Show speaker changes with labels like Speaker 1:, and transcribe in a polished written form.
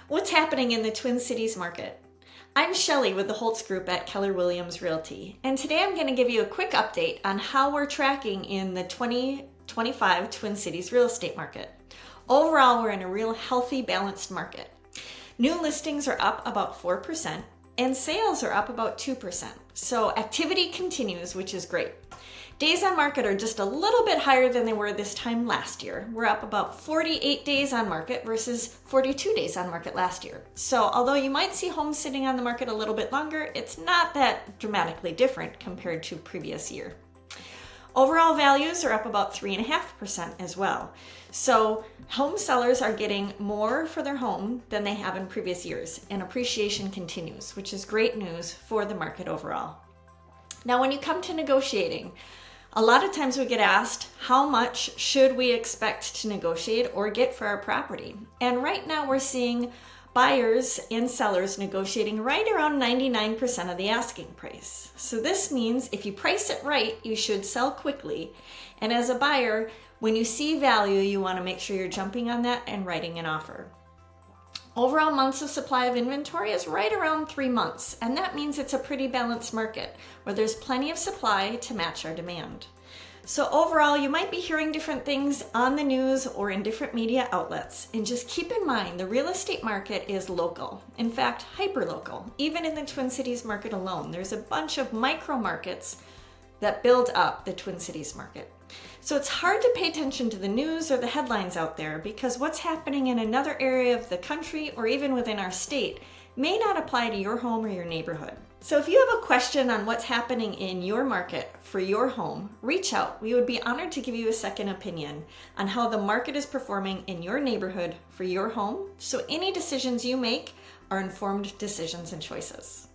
Speaker 1: What's happening in the Twin Cities market? I'm Shelley with the Holz Group at Keller Williams Realty, and today I'm going to give you a quick update on how we're tracking in the 2025 Twin Cities real estate market. Overall, we're in a real healthy, balanced market. New listings are up about 4%, and sales are up about 2%. So activity continues, which is great. Days on market are just a little bit higher than they were this time last year. We're up about 48 days on market versus 42 days on market last year. So although you might see homes sitting on the market a little bit longer, it's not that dramatically different compared to previous year. Overall values are up about 3.5% as well. So home sellers are getting more for their home than they have in previous years, and appreciation continues, which is great news for the market overall. Now, when you come to negotiating, a lot of times we get asked, how much should we expect to negotiate or get for our property? And right now we're seeing buyers and sellers negotiating right around 99% of the asking price. So this means if you price it right, you should sell quickly. And as a buyer, when you see value, you want to make sure you're jumping on that and writing an offer. Overall months of supply of inventory is right around 3 months, and that means it's a pretty balanced market where there's plenty of supply to match our demand. So overall, you might be hearing different things on the news or in different media outlets, and just keep in mind the real estate market is local. In fact, hyper-local. Even in the Twin Cities market alone, there's a bunch of micro markets that build up the Twin Cities market. So it's hard to pay attention to the news or the headlines out there because what's happening in another area of the country or even within our state may not apply to your home or your neighborhood. So if you have a question on what's happening in your market for your home, reach out. We would be honored to give you a second opinion on how the market is performing in your neighborhood for your home, so any decisions you make are informed decisions and choices.